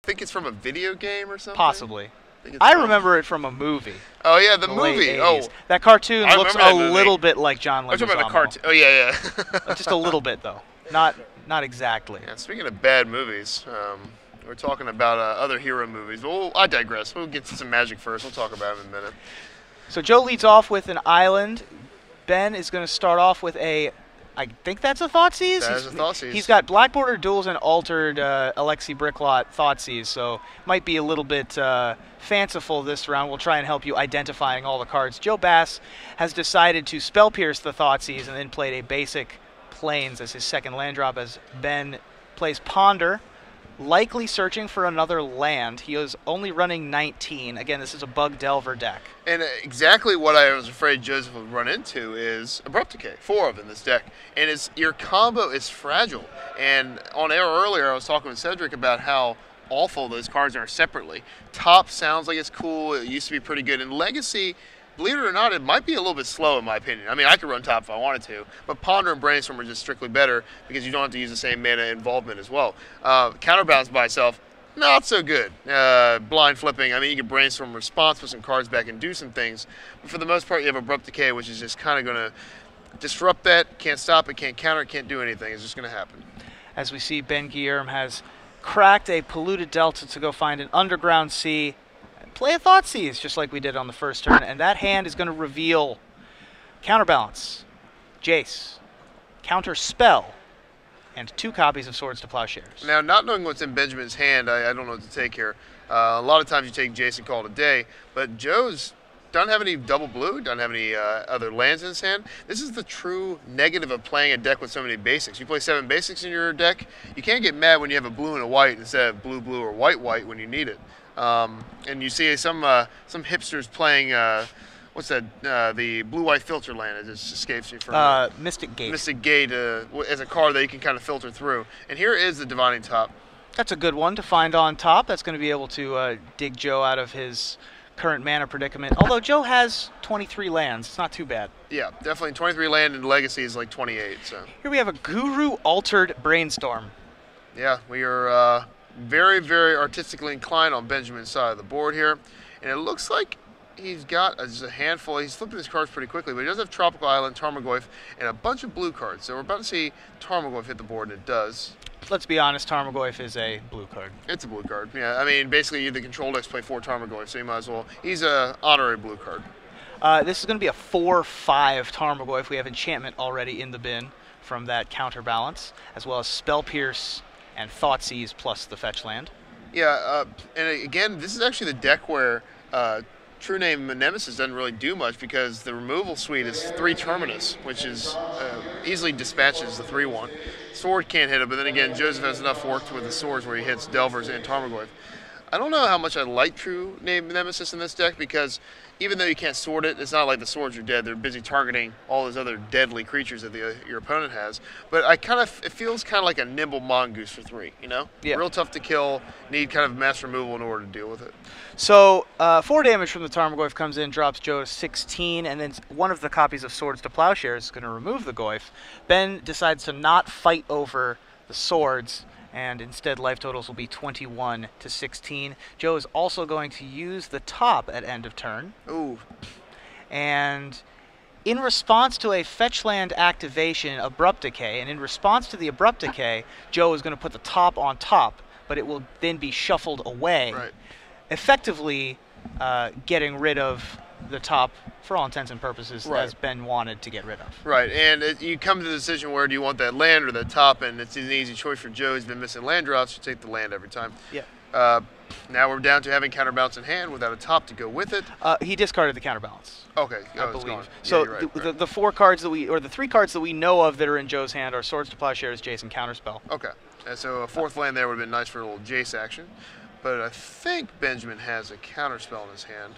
think it's from a video game or something. Possibly. I remember it from a movie. Oh yeah, the movie. Oh, that cartoon looks a little bit like John Leguizamo. I'm talking about the cartoon. Oh yeah, yeah. Just a little bit though, not exactly. Yeah, speaking of bad movies, we're talking about other hero movies. Well, I digress. We'll get to some Magic first. We'll talk about it in a minute. So Joe leads off with an island. Ben is going to start off with a, I think that's a Thoughtseize? That is a Thoughtseize. He's got Black Border Duels and altered Alexi Bricklot Thoughtseize, so might be a little bit fanciful this round. We'll try and help you identifying all the cards. Joe Bass has decided to Spell Pierce the Thoughtseize and then played a basic Plains as his second land drop as Ben plays Ponder, likely searching for another land. He is only running 19. Again, this is a Bug Delver deck. And exactly what I was afraid Joseph would run into is Abrupt Decay, 4 of them in this deck. And your combo is fragile. And on air earlier, I was talking with Cedric about how awful those cards are separately. Top sounds like it's cool. It used to be pretty good. And Legacy, believe it or not, it might be a little bit slow in my opinion. I mean, I could run top if I wanted to, but Ponder and Brainstorm are just strictly better because you don't have to use the same mana involvement as well. Counterbalance by itself, not so good. Blind flipping, I mean, you can Brainstorm response, put some cards back and do some things, but for the most part, you have Abrupt Decay, which is just kind of going to disrupt that, can't stop it, can't counter it, can't do anything. It's just going to happen. As we see, Ben Guillern has cracked a Polluted Delta to go find an Underground Sea. Play a Thoughtseize, just like we did on the first turn, and that hand is going to reveal Counterbalance, Jace, Counter Spell, and 2 copies of Swords to Plowshares. Now, not knowing what's in Benjamin's hand, I don't know what to take here. A lot of times you take Jace and call it a day, but Joe's doesn't have any double blue, doesn't have any other lands in his hand. This is the true negative of playing a deck with so many basics. You play 7 basics in your deck, you can't get mad when you have a blue and a white instead of blue, blue, or white, white when you need it. And you see some hipsters playing, what's that, the blue-white filter land, it just escapes me from Mystic Gate. Mystic Gate as a card that you can kind of filter through. And here is the Divining Top. That's a good one to find on top. That's going to be able to dig Joe out of his current mana predicament. Although Joe has 23 lands, it's not too bad. Yeah, definitely 23 land, and Legacy is like 28. So here we have a Guru Altered Brainstorm. Yeah, we are very, very artistically inclined on Benjamin's side of the board here. And it looks like he's got just a handful. He's flipping his cards pretty quickly, but he does have Tropical Island, Tarmogoyf, and a bunch of blue cards. So we're about to see Tarmogoyf hit the board, and it does. Let's be honest, Tarmogoyf is a blue card. It's a blue card. Yeah, I mean, basically, you the control decks play 4 Tarmogoyf, so you might as well. He's a honorary blue card. This is going to be a 4/5 Tarmogoyf. We have Enchantment already in the bin from that Counterbalance, as well as Spell Pierce and Thoughtseize plus the fetch land. Yeah, and again, this is actually the deck where True Name Nemesis doesn't really do much because the removal suite is 3 Terminus, which is easily dispatches the 3/1. Sword can't hit it, but then again, Joseph has enough work with the swords where he hits Delvers and Tarmogoyf. I don't know how much I like True Name Nemesis in this deck because even though you can't sword it, it's not like the swords are dead. They're busy targeting all those other deadly creatures that your opponent has. But it feels kind of like a nimble mongoose for 3, you know? Yeah. Real tough to kill, need kind of mass removal in order to deal with it. So 4 damage from the Tarmogoyf comes in, drops Joe to 16, and then one of the copies of Swords to Plowshares is going to remove the Goyf. Ben decides to not fight over the swords, and instead life totals will be 21 to 16. Joe is also going to use the top at end of turn. Ooh. And in response to a fetch land activation, Abrupt Decay, and in response to the Abrupt Decay, Joe is going to put the top on top, but it will then be shuffled away, right, effectively getting rid of the top for all intents and purposes, right, as Ben wanted to get rid of. Right, and you come to the decision where do you want that land or that top, and it's an easy choice for Joe. He's been missing land drops, you take the land every time. Yeah. Now we're down to having Counterbalance in hand without a top to go with it. He discarded the Counterbalance. Okay, I believe. It's gone. So yeah, right. the 4 cards that or the 3 cards that we know of that are in Joe's hand are Swords to Plowshares, Jace, and Counterspell. Okay, and so a 4th land there would have been nice for a little Jace action, but I think Benjamin has a Counterspell in his hand.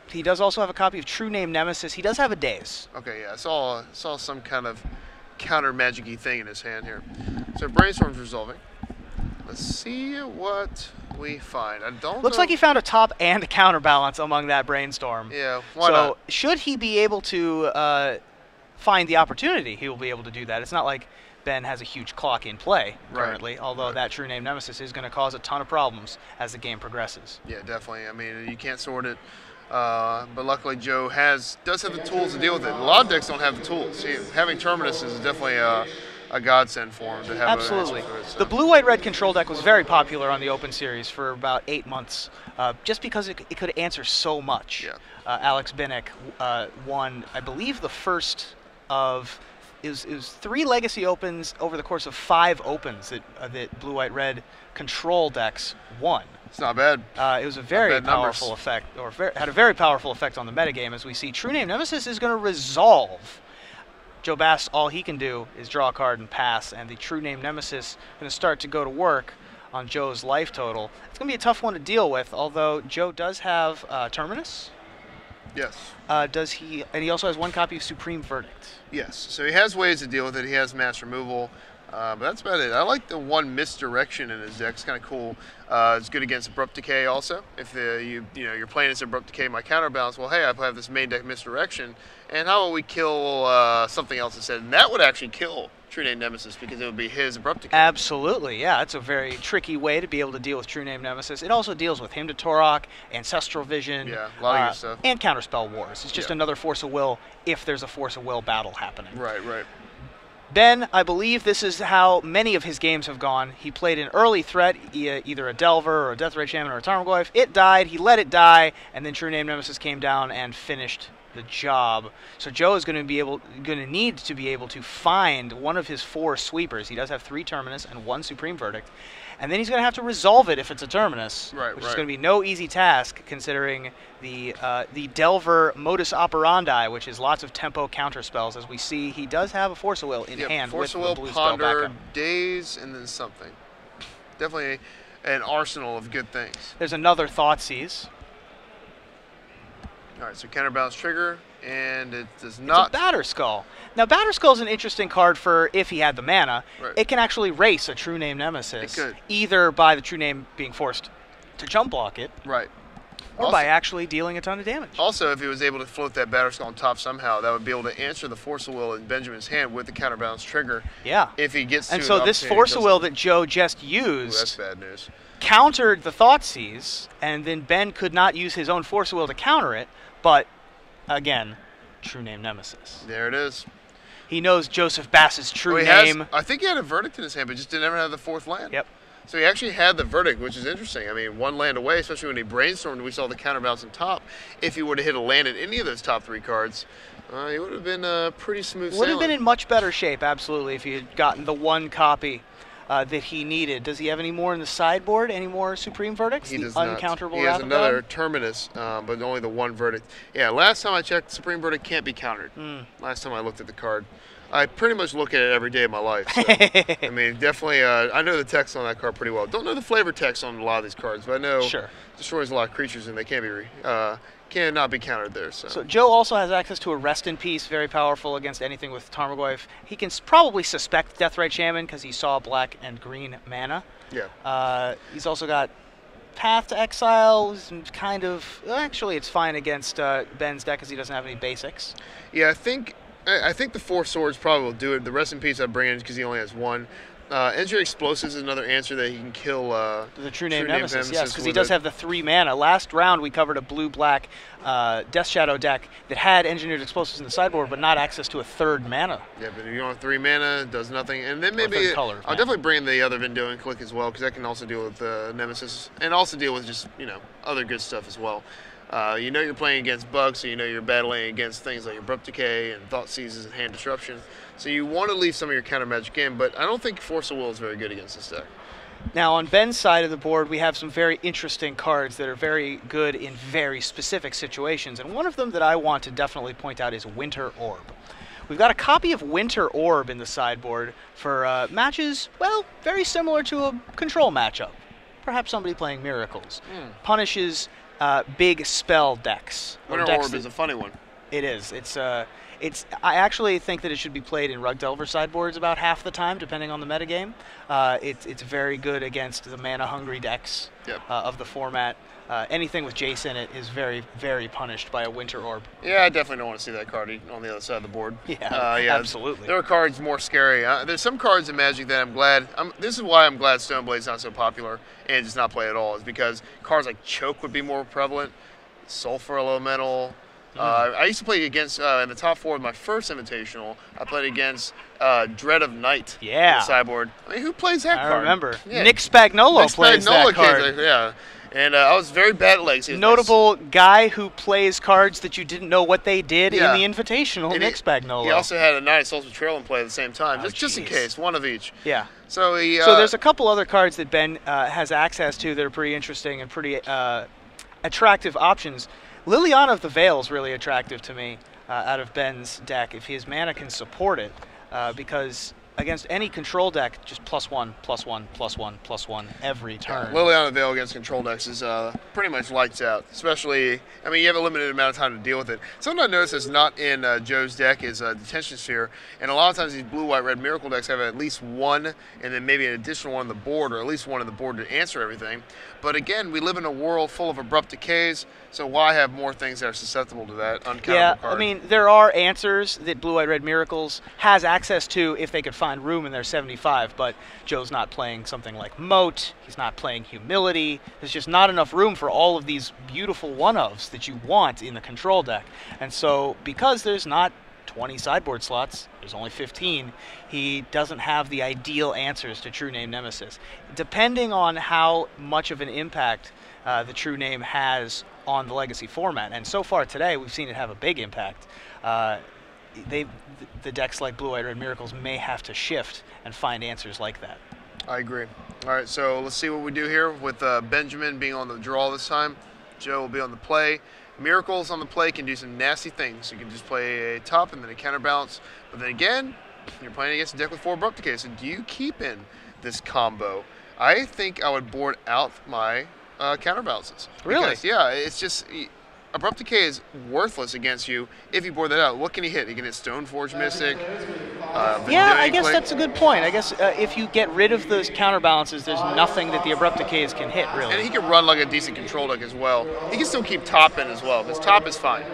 He does also have a copy of True Name Nemesis. He does have a Daze. Okay, yeah, I saw some kind of counter magic-y thing in his hand here. So Brainstorm's resolving. Let's see what we find. I don't Looks know. like he found a top and a Counterbalance among that Brainstorm. Yeah, why not? So should he be able to find the opportunity, he will be able to do that. It's not like Ben has a huge clock in play currently, Right. although that True Name Nemesis is going to cause a ton of problems as the game progresses. Yeah, definitely. I mean, you can't sort it, but luckily Joe does have the tools to deal with it. A lot of decks don't have the tools. Having Terminus is definitely a godsend for him to have. Absolutely. An answer for it, so. The blue-white-red control deck was very popular on the Open Series for about 8 months, just because it could answer so much. Yeah. Alex Binnick won, I believe, the first of it was 3 Legacy Opens over the course of 5 Opens that blue-white-red control decks won. It's not bad. It was a very powerful numbers. effect, or had a very powerful effect on the metagame, as we see True Name Nemesis is going to resolve. Joe Bass, all he can do is draw a card and pass, and the True Name Nemesis going to start to go to work on Joe's life total. It's going to be a tough one to deal with, although Joe does have Terminus. Yes. And he also has 1 copy of Supreme Verdict. Yes. So he has ways to deal with it. He has mass removal. But that's about it. I like the 1 misdirection in his deck. It's kind of cool. It's good against Abrupt Decay also. If you're playing as Abrupt Decay, my counterbalance. Well, hey, I have this main deck misdirection, and how about we kill something else instead? And that would actually kill True Name Nemesis because it would be his Abrupt Decay. Absolutely, yeah. It's a very tricky way to be able to deal with True Name Nemesis. It also deals with Hymn to Torok, Ancestral Vision, Yeah, a lot of good stuff. and Counterspell Wars. It's just another Force of Will if there's a Force of Will battle happening. Right. Ben, I believe this is how many of his games have gone. He played an early threat, either a Delver or a Deathray Shaman or a Tarmogoyf. It died, he let it die, and then True Name Nemesis came down and finished the job. So Joe is going to need to be able to find one of his 4 sweepers. He does have 3 Terminus and 1 Supreme Verdict. And then he's going to have to resolve it if it's a Terminus, which is going to be no easy task considering the Delver modus operandi, which is lots of tempo counter spells. As we see, he does have a Force of Will in hand Force with of Will, the blue spell Ponder, backup. Daze, and then something. Definitely an arsenal of good things. There's another Thoughtseize. All right, so counterbalance trigger, and it does not. It's a Batterskull. Now, Batterskull is an interesting card for if he had the mana. Right. It can actually race a True Name Nemesis. It could. Either by the True Name being forced to jump block it, Right. or by actually dealing a ton of damage. Also, if he was able to float that Batterskull on top somehow, that would be able to answer the Force of Will in Benjamin's hand with the counterbalance trigger. Yeah. If he gets And to so an this opportunity Force to of kill Will something. that Joe just Ooh, used that's bad news. countered the Thoughtseize, and then Ben could not use his own Force of Will to counter it, but again, True Name Nemesis. There it is. He knows Joseph Bass's true Well, name. I think he had a Verdict in his hand, but just didn't ever have the 4th land. Yep. So he actually had the Verdict, which is interesting. I mean, 1 land away, especially when he brainstormed, we saw the counterbalance on top. If he would have hit a land in any of those top 3 cards, he would have been pretty smooth Would have sailing. been in much better shape, absolutely, if he had gotten the 1 copy that he needed. Does he have any more in the sideboard? Any more Supreme Verdicts? He The does not. uncounterable He has Wrath of another God? Terminus, but only the 1 Verdict. Yeah, last time I checked, Supreme Verdict can't be countered. Last time I looked at the card. I pretty much look at it every day of my life. So, I mean, definitely, I know the text on that card pretty well. Don't know the flavor text on a lot of these cards, but I know Sure. destroys a lot of creatures and they cannot be countered there. So Joe also has access to a Rest in Peace, very powerful against anything with Tarmogoyf. He can probably suspect Deathrite Shaman because he saw black and green mana. Yeah. He's also got Path to Exile, kind of. Actually, it's fine against Ben's deck because he doesn't have any basics. Yeah, I think the 4 swords probably will do it. The Rest in Peace I bring in because he only has 1. Engineer Explosives is another answer that he can kill. The True Name Nemesis, yes, because he with does it. have the 3 mana. Last round, we covered a blue-black Death Shadow deck that had Engineered Explosives in the sideboard, but not access to a 3rd mana. Yeah, but if you don't have 3 mana, it does nothing. And then maybe third color, I'll yeah. definitely bring in the other Vindoan Click as well because that can also deal with Nemesis and also deal with just other good stuff as well. You're playing against bugs, so you're battling against things like Abrupt Decay and Thought Seizes and Hand Disruption. So you want to leave some of your counter magic in, but I don't think Force of Will is very good against this deck. Now, on Ben's side of the board, we have some very interesting cards that are very good in very specific situations, and one of them that I want to definitely point out is Winter Orb. We've got a copy of Winter Orb in the sideboard for matches, well, very similar to a control matchup. Perhaps somebody playing Miracles. Punishes big spell decks. Winter decks Orb is a funny one. It is. I actually think that it should be played in Rug Delver sideboards about half the time, depending on the metagame. It's very good against the mana-hungry decks of the format. Anything with Jace in it is very, very punished by a Winter Orb. Yeah, I definitely don't want to see that card on the other side of the board. Yeah, absolutely. There are cards more scary. There's some cards in Magic that I'm glad. This is why I'm glad Stoneblade's not so popular and just not play at all. Is because cards like Choke would be more prevalent, Sulfur Elemental. I used to play against, in the top 4 of my first Invitational, I played against Dread of Night in the sideboard. I mean, who plays that card? I remember. Yeah. Nick Spagnuolo plays that card. Yeah. And I was very bad at Legacy. Notable guy who plays cards that you didn't know what they did in the Invitational, and Nick Spagnuolo. He also had a Knight of Soul's Betrayal in play at the same time, just in case, one of each. Yeah. So there's a couple other cards that Ben has access to that are pretty interesting and pretty attractive options. Liliana of the Veil is really attractive to me out of Ben's deck if his mana can support it, because against any control deck, just +1, +1, +1, +1 every turn. Liliana of the Veil against control decks is pretty much lights out. Especially, I mean, you have a limited amount of time to deal with it. Something I noticed that's not in Joe's deck is Detention Sphere, and a lot of times these blue, white, red Miracle decks have at least one, and then maybe an additional one on the board, or at least one on the board to answer everything. But again, we live in a world full of abrupt decays, so why have more things that are susceptible to that uncountable card? I mean, there are answers that Blue White Red Miracles has access to if they could find room in their 75, but Joe's not playing something like Moat, he's not playing Humility. There's just not enough room for all of these beautiful one-ofs that you want in the control deck. And so, because there's not 20 sideboard slots, there's only 15, he doesn't have the ideal answers to True Name Nemesis. Depending on how much of an impact the True Name has on the Legacy format, and so far today we've seen it have a big impact, the decks like Blue White Red Miracles may have to shift and find answers like that. I agree. All right, so let's see what we do here with Benjamin being on the draw this time. Joe will be on the play. Miracles on the play can do some nasty things. You can just play a top and then a counterbalance. But then again, you're playing against a deck with 4 Abrupt Decay, so do you keep in this combo? I think I would board out my counterbalances. Really? Because, yeah, it's just... Abrupt Decay is worthless against you if you board that out. What can he hit? He can hit Stoneforge Mystic. Yeah, I guess that's a good point. I guess if you get rid of those counterbalances, there's nothing that the Abrupt Decays can hit, really. And he can run like a decent control deck as well. He can still keep top in as well, because top is fine.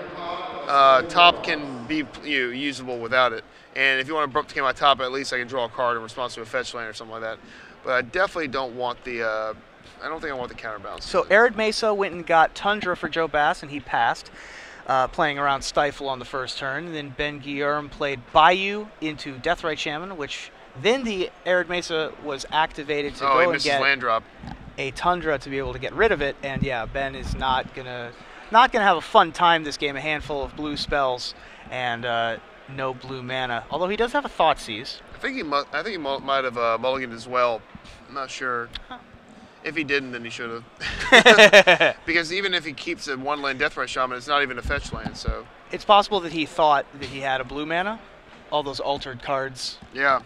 Top can be usable without it. And if you want to Abrupt Decay my top, at least I can draw a card in response to a fetch land or something like that. But I definitely don't want the... I don't think I want the counterbalance. So Arid Mesa went and got Tundra for Joe Bass, and he passed, playing around Stifle on the first turn. And then Ben Guillern played Bayou into Deathrite Shaman, which then the Arid Mesa was activated to go and get land drop. A Tundra to be able to get rid of it. And yeah, Ben is not gonna have a fun time this game. A handful of blue spells and no blue mana. Although he does have a Thoughtseize. I think he might have mulliganed as well. I'm not sure. Huh. If he didn't, then he should have. Because even if he keeps a 1-lane Deathrite Shaman, it's not even a fetch land, so... It's possible that he thought that he had a blue mana. All those altered cards. Yeah.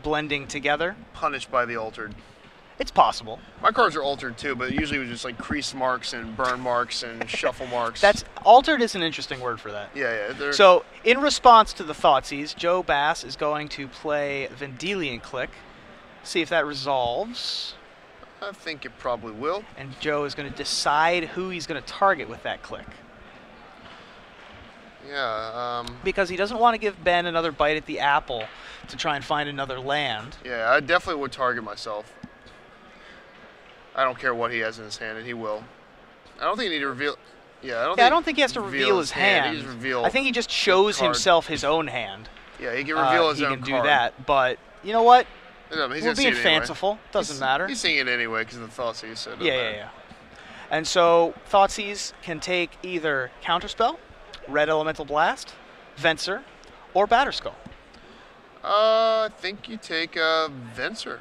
Blending together. Punished by the altered. It's possible. My cards are altered too, but usually with just like crease marks and burn marks and shuffle marks. Altered is an interesting word for that. Yeah. So, in response to the Thoughtseize, Joe Bass is going to play Vendilion Click. See if that resolves. I think it probably will. And Joe is going to decide who he's going to target with that click. Yeah. Because he doesn't want to give Ben another bite at the apple to try and find another land. Yeah, I definitely would target myself. I don't care what he has in his hand, and he will. I don't think you need to reveal... Yeah, I don't think he has to reveal his hand. He just reveal I think he just shows himself his own hand. Yeah, he can reveal his own card. He can do that, but you know what? No, we're being fanciful. Doesn't matter. He's seeing it anyway because of the Thoughtseize. So yeah. And so Thoughtseize can take either Counterspell, Red Elemental Blast, Venser, or Batterskull. I think you take Venser.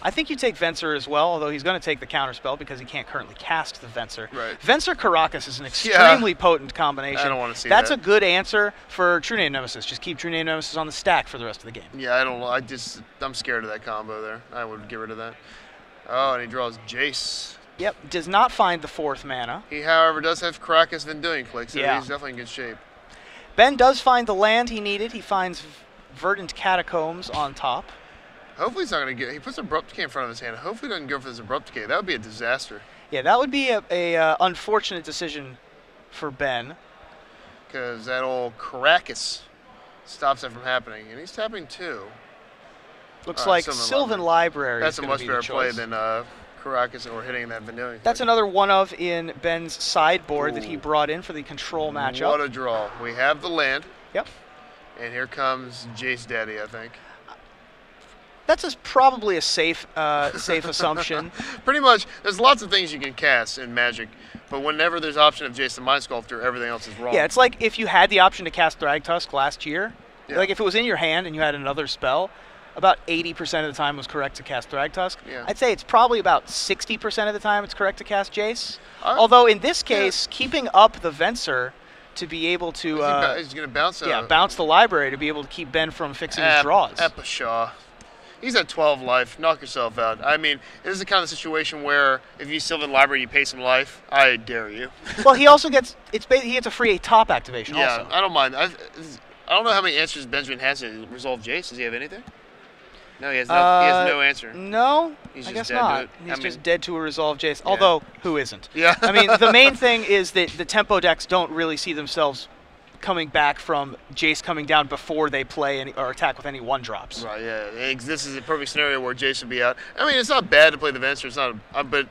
I think you take Venser as well, although he's going to take the Counterspell because he can't currently cast the Venser. Right. Venser Caracas is an extremely potent combination. I don't want to see that. That's a good answer for True Name Nemesis. Just keep True Name Nemesis on the stack for the rest of the game. Yeah, I don't know. I'm scared of that combo there. I would get rid of that. Oh, and he draws Jace. Yep, does not find the 4th mana. He, however, does have Caracas Vendilion Click, so yeah. he's definitely in good shape. Ben does find the land he needed. He finds Verdant Catacombs on top. Hopefully he's not going to get... He puts Abrupt Decay in front of his hand. Hopefully he doesn't go for this Abrupt Decay. That would be a disaster. Yeah, that would be a unfortunate decision for Ben. Because that old Caracas stops that from happening. And he's tapping 2. Looks like Sylvan Library. That's is a much better play choice. than Caracas or hitting that Vanillion. That's another one of in Ben's sideboard that he brought in for the control matchup. What a draw. We have the land. Yep. And here comes Jace Daddy, I think. That's probably a safe assumption. Pretty much, there's lots of things you can cast in Magic, but whenever there's option of Jace the Mind Sculptor, everything else is wrong. Yeah, it's like if you had the option to cast Thragtusk last year, Yeah. like if it was in your hand and you had another spell, about 80% of the time was correct to cast Thragtusk. Yeah. I'd say it's probably about 60% of the time it's correct to cast Jace. Although in this case, keeping up the Venser to be able to he's going to bounce bounce the library to be able to keep Ben from fixing his draws. Epashaw. He's at 12 life. Knock yourself out. I mean, this is the kind of situation where if you Sylvan Library, you pay some life. I dare you. Well, he also gets he gets a free top activation. Yeah, also. I don't mind. I don't know how many answers Benjamin has to resolve Jace. Does he have anything? No, he has no. He has no answer. No, He's I just guess dead not. to it. He's just dead to a resolve Jace. Although, who isn't? Yeah. I mean, the main thing is that the tempo decks don't really see themselves coming back from Jace coming down before they play or attack with any 1-drops. Right, yeah. This is a perfect scenario where Jace would be out. I mean, it's not bad to play the Venser. It's not, but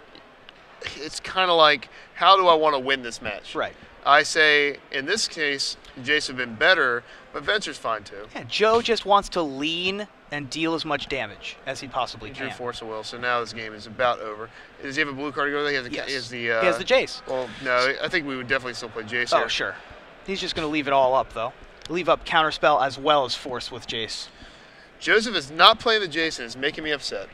it's kind of like, how do I want to win this match? Right. I say, in this case, Jace would have been better, but Venser's fine too. Yeah, Joe just wants to lean and deal as much damage as he possibly can. Drew Force of Will, so now this game is about over. Does he have a blue card to go with? He has the Jace. Well, no, I think we would definitely still play Jace Oh, here. sure. He's just going to leave it all up, though. Leave up Counterspell as well as Force with Jace. Joseph is not playing the Jace, and it's making me upset.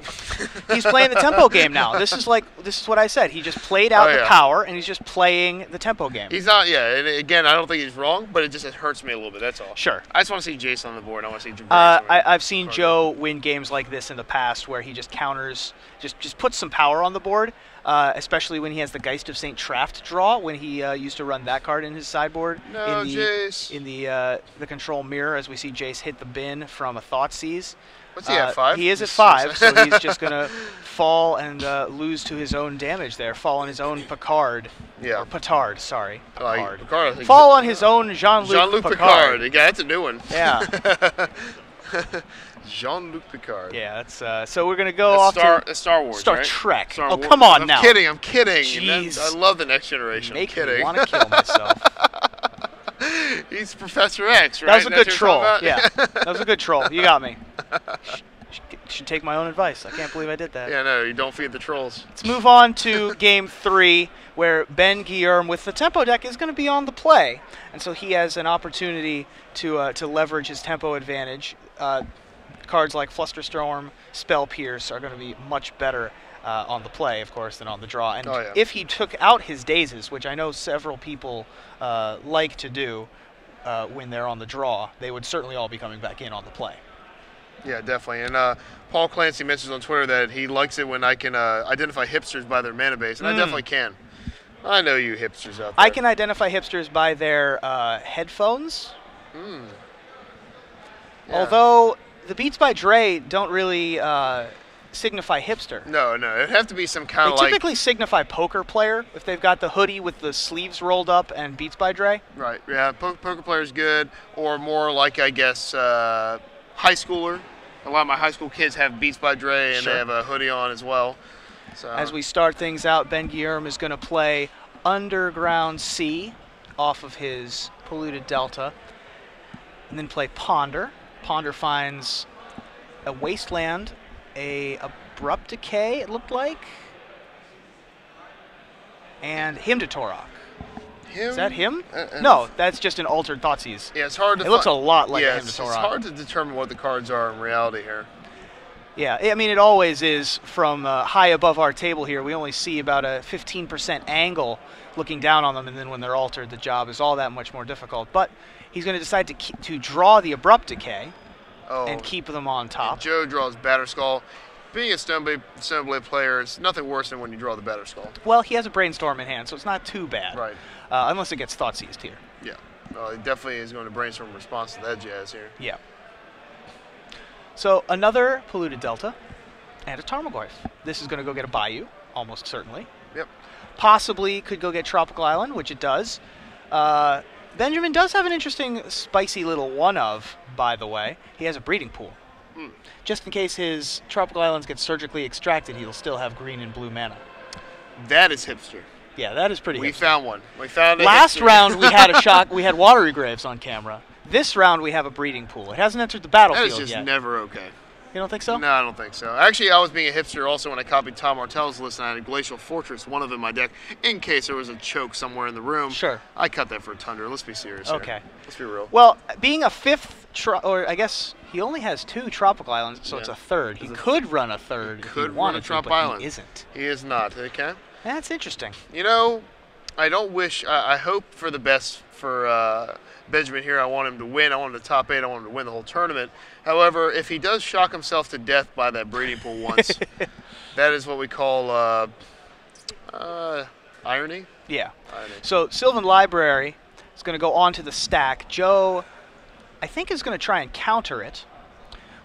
He's playing the tempo game now. This is what I said. He just played out the power, and he's just playing the tempo game. He's not, and again, I don't think he's wrong, but it hurts me a little bit, that's all. Sure. I just want to see Jace on the board. I want to see Drew I've seen Joe win games like this in the past where he just counters, just puts some power on the board, especially when he has the Geist of St. Traft draw, when he used to run that card in his sideboard. No, Jace. In the control mirror, as we see Jace hit the bin from a Thoughtseize. What's he at, 5? He is at 5, so he's just going to fall and lose to his own damage there. Fall on his own Picard. Yeah. Or Petard, sorry. Picard. Picard, fall on his own Jean-Luc Picard. Yeah, that's a new one. Yeah. Jean-Luc Picard. Yeah, that's so we're gonna go off to Star Wars, Star right? Trek. Star oh, Wars. come on now. I'm kidding. Jeez. I love the Next Generation. Make I'm kidding. me want to kill myself. He's Professor X, right? That was a That's good troll. what you're Yeah, that was a good troll. You got me. Should take my own advice. I can't believe I did that. Yeah, no, you don't feed the trolls. Let's move on to Game 3, where Ben Guillern with the tempo deck is going to be on the play, and so he has an opportunity to leverage his tempo advantage. Cards like Flusterstorm, Spell Pierce are going to be much better on the play, of course, than on the draw. And if he took out his dazes, which I know several people like to do when they're on the draw, they would certainly all be coming back in on the play. Yeah, definitely. And Paul Clancy mentions on Twitter that he likes it when I can identify hipsters by their mana base, and I definitely can. I know you hipsters out there. I can identify hipsters by their headphones. Yeah. Although the Beats by Dre don't really signify hipster. No, it'd have to be some kind of They typically signify poker player if they've got the hoodie with the sleeves rolled up and Beats by Dre. Right, yeah, poker player's good, or more like, I guess, high schooler. A lot of my high school kids have Beats by Dre, and they have a hoodie on as well. So. As we start things out, Ben Guillern is going to play Underground Sea off of his Polluted Delta, and then play Ponder. Ponder finds a Wasteland, a Abrupt Decay, it looked like, and Hymn to Torok. Is that him? No, that's just an altered Thoughtseize. Yeah, it's hard to. It looks a lot like a Hymn to It's Torok. hard to determine what the cards are in reality here. Yeah, I mean, it always is from high above our table here. We only see about a 15% angle looking down on them, and then when they're altered, the job is all that much more difficult. But he's going to decide to draw the Abrupt Decay and keep them on top. Joe draws Batterskull. Being a Stoneblade player, it's nothing worse than when you draw the Batterskull. Well, he has a Brainstorm in hand, so it's not too bad. Right. Unless it gets Thoughtseized here. Yeah. He definitely is going to brainstorm a response to that jazz here. Yeah. So another Polluted Delta and a Tarmogoyf. This is going to go get a Bayou, almost certainly. Yep. Possibly could go get Tropical Island, which it does. Benjamin does have an interesting, spicy little one-of, by the way. He has a breeding pool. Just in case his Tropical Islands get surgically extracted, he'll still have green and blue mana. That is hipster. Yeah, that is pretty We hipster. found one. We found it. Last round, we had a shock. We had Watery Graves on camera. This round, we have a breeding pool. It hasn't entered the battlefield That is just yet. never okay. You don't think so? No, I don't think so. Actually, I was being a hipster also when I copied Tom Martell's list and I had a Glacial Fortress, one of them in my deck, in case there was a choke somewhere in the room. Sure. I cut that for a Tundra. Let's be serious here. Okay. Let's be real. Well, being a fifth, or I guess he only has 2 Tropical Islands, so it's a third. He could run a third if he Could run wanted a to, Trop but Island. he isn't. He is not. Okay. That's interesting. You know, I don't wish. I hope for the best for Benjamin here. I want him to win. I want him to top 8. I want him to win the whole tournament. However, if he does shock himself to death by that breeding pool once, that is what we call irony. Yeah. Irony. So Sylvan Library is going to go onto the stack. Joe, I think, is going to try and counter it,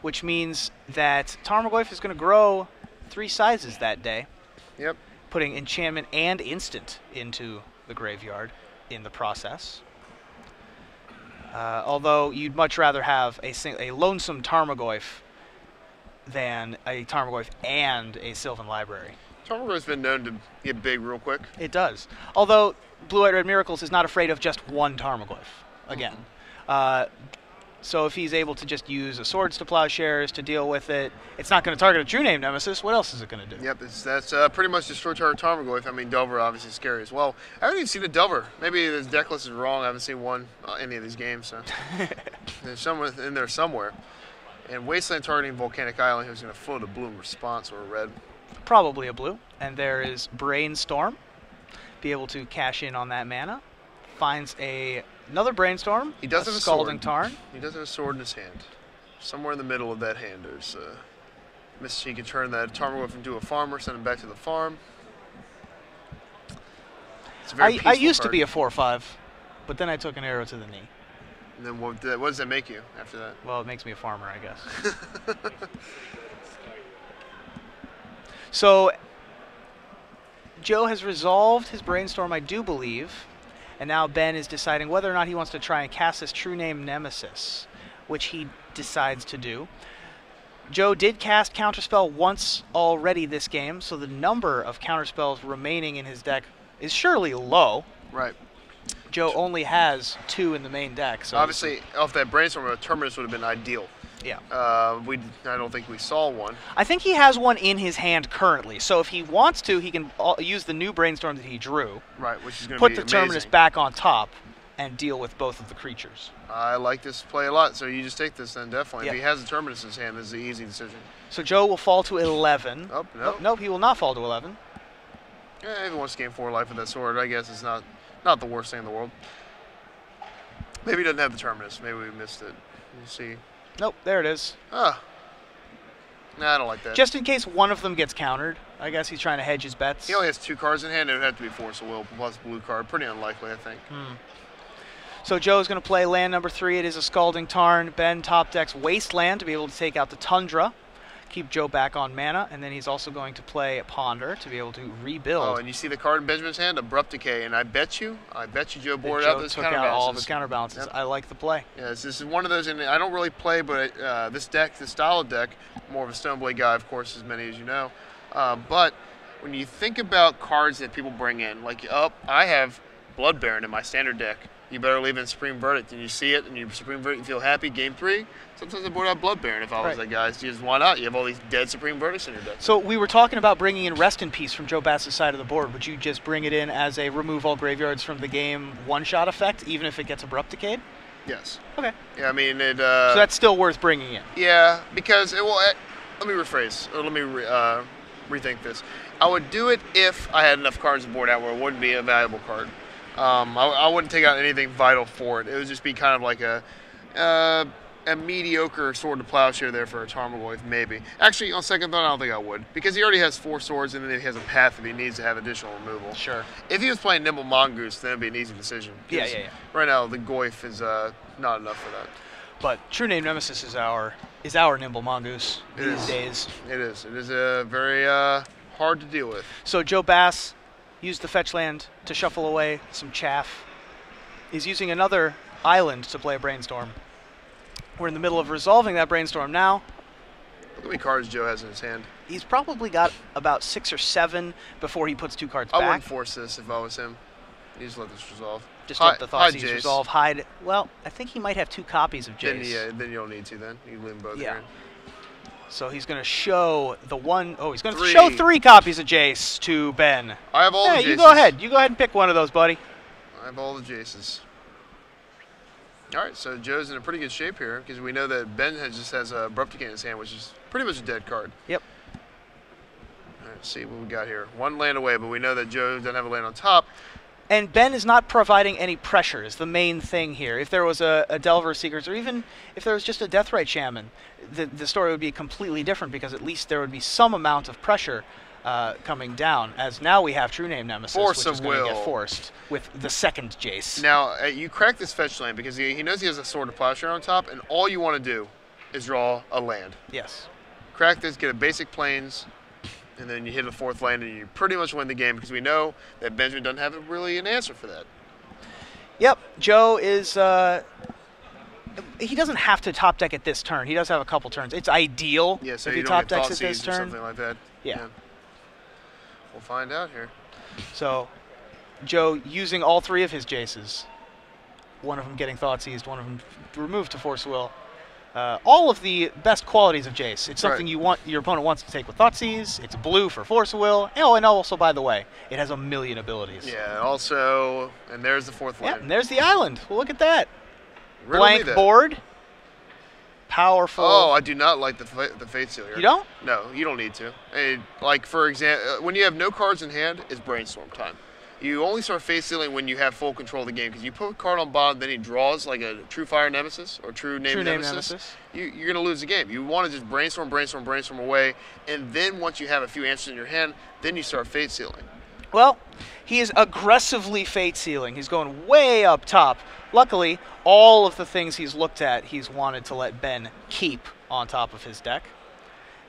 which means that Tarmogoyf is going to grow 3 sizes that day, Yep. putting enchantment and instant into the graveyard in the process. Although you'd much rather have a lonesome Tarmogoyf than a Tarmogoyf and a Sylvan Library. Tarmogoyf's been known to get big real quick. It does. Although Blue-White Red Miracles is not afraid of just one Tarmogoyf, again. So if he's able to just use a Swords to Plowshares to deal with it, it's not going to target a True Name Nemesis. What else is it going to do? Yep, that's pretty much destroy target Tarmogoyf. I mean, Delver obviously scary as well. I haven't even seen a Delver. Maybe this deck list is wrong. I haven't seen one any of these games. So there's someone in there somewhere. And Wasteland targeting Volcanic Island, who's going to float a blue in response or a red. Probably a blue. And there is Brainstorm. Be able to cash in on that mana. Finds another Brainstorm. He does a have a Scalding sword. Tarn. He does have a sword in his hand. Somewhere in the middle of that hand, there's he can turn that Tarmogoyf into a farmer, send him back to the farm. It's a very I peaceful used to card. be a 4/5, but then I took an arrow to the knee. And then what does that make you after that? Well, it makes me a farmer, I guess. So Joe has resolved his Brainstorm, I do believe, and now Ben is deciding whether or not he wants to try and cast this True Name Nemesis, which he decides to do. Joe did cast Counterspell once already this game, so the number of Counterspells remaining in his deck is surely low. Right. Joe only has 2 in the main deck. So Obviously, off that Brainstorm, a Terminus would have been ideal. yeah. I don't think we saw one. I think he has one in his hand currently, so if he wants to, he can use the new Brainstorm that he drew, Right, which is going to put be the amazing. Terminus back on top, and deal with both of the creatures. I like this play a lot, so you just take this then, definitely. Yeah. If he has a Terminus in his hand, this is an easy decision. So Joe will fall to 11. Oh, no. Nope, he will not fall to 11. Yeah, if he wants to gain 4 life with that sword, I guess it's not the worst thing in the world. Maybe he doesn't have the Terminus. Maybe we missed it. We'll see. Nope, there it is. Ah. Nah, I don't like that. Just in case one of them gets countered. I guess he's trying to hedge his bets. He only has 2 cards in hand. It would have to be Force of Will plus blue card. Pretty unlikely, I think. So Joe's going to play land number 3. It is a Scalding Tarn. Ben top decks Wasteland to be able to take out the Tundra. Keep Joe back on mana. And then he's also going to play Ponder to be able to rebuild. Oh, and you see the card in Benjamin's hand? Abrupt Decay. And I bet you Joe boarded out Joe those took out all of counterbalances. his counterbalances. Yep. I like the play. Yes, this is one of those, and I don't really play, but this style of deck, more of a Stoneblade guy, of course, as many as you know. But when you think about cards that people bring in, like, I have Blood Baron in my standard deck. You better leave in Supreme Verdict, and you see it, and you Supreme Verdict, you feel happy. Game 3, sometimes I board out Blood Baron if I was that guy. Just why not? You have all these dead Supreme Verdicts in your deck. So we were talking about bringing in Rest in Peace from Joe Bass's side of the board. Would you just bring it in as a remove all graveyards from the game one-shot effect, even if it gets Abrupt Decayed? Yes. Okay. Yeah, I mean it. So that's still worth bringing in. Yeah, because let me rephrase, or let me rethink this. I would do it if I had enough cards to board out where it wouldn't be a valuable card. I wouldn't take out anything vital for it. It would just be kind of like a a mediocre sword to plowshare there for a Tarmogoyf, maybe. Actually, on second thought, I don't think I would, because he already has 4 swords, and then he has a path if he needs to have additional removal. Sure. If he was playing Nimble Mongoose, then it'd be an easy decision. Yeah. Right now, the Goyf is not enough for that. But True Name Nemesis is our Nimble Mongoose these days. It is. It is very hard to deal with. So Joe Bass used the fetch land to shuffle away some chaff. He's using another island to play a Brainstorm. We're in the middle of resolving that Brainstorm now. Look how many cards Joe has in his hand. He's probably got about 6 or 7 before he puts 2 cards back. I wouldn't force this if I was him. You just let this resolve. Just let the Thoughtseize resolve. Hide. Well, I think he might have 2 copies of Jace. Then you don't need to. Then you leave them both. Yeah. Here. So he's going to show the one. Oh, he's going to show 3 copies of Jace to Ben. I have all the Jaces. You go ahead. You go ahead and pick one of those, buddy. I have all the Jaces. All right, so Joe's in a pretty good shape here because we know that Ben just has a Abrupt Decay in his hand, which is pretty much a dead card. Yep. All right, let's see what we got here. 1 land away, but we know that Joe doesn't have a land on top. And Ben is not providing any pressure is the main thing here. If there was a Delver Seekers, or even if there was just a Deathrite Shaman, the story would be completely different because at least there would be some amount of pressure coming down, as now we have True Name Nemesis, Force which is going to will. get forced with the second Jace. Now, you crack this fetch land because he knows he has a Sword of Plowshare on top, and all you want to do is draw a land. Yes. Crack this, get a basic plains, and then you hit a 4th land, and you pretty much win the game because we know that Benjamin doesn't have really an answer for that. Yep, Joe is... he doesn't have to top deck at this turn. He does have a couple turns. It's ideal so if you he don't top get decks at this Thoughtseize turn. or something like that. Yeah. We'll find out here. So, Joe using all 3 of his Jaces. One of them getting Thoughtseize, one of them removed to Force Will. All of the best qualities of Jace. It's something you want your opponent wants to take with Thoughtseize. It's blue for Force Will. Oh, and also, by the way, it has a million abilities. Yeah, also, and there's the 4th land. Yeah, and there's the island. Well, look at that. Riddle Blank board. Powerful. Oh, I do not like the Faith Seal here. You don't? No, you don't need to. Like, for example, when you have no cards in hand, it's Brainstorm time. You only start Faith Sealing when you have full control of the game, because you put a card on bottom, then he draws like a True Fire Nemesis or True Name Nemesis. You're going to lose the game. You want to just brainstorm away, and then once you have a few answers in your hand, then you start Faith Sealing. Well, he is aggressively Fate Sealing. He's going way up top. Luckily, all of the things he's looked at, he's wanted to let Ben keep on top of his deck.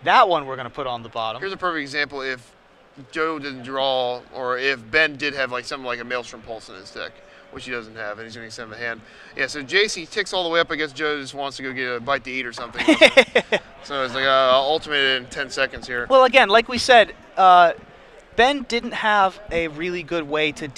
That one we're going to put on the bottom. Here's a perfect example if Joe didn't draw, or if Ben did have like something like a Maelstrom Pulse in his deck, which he doesn't have, and he's going to send him a hand. Yeah, so Jace, he ticks all the way up. I guess Joe just wants to go get a bite to eat or something. So it's like, I'll ultimate it in 10 seconds here. Well, again, like we said, Ben didn't have a really good way to deal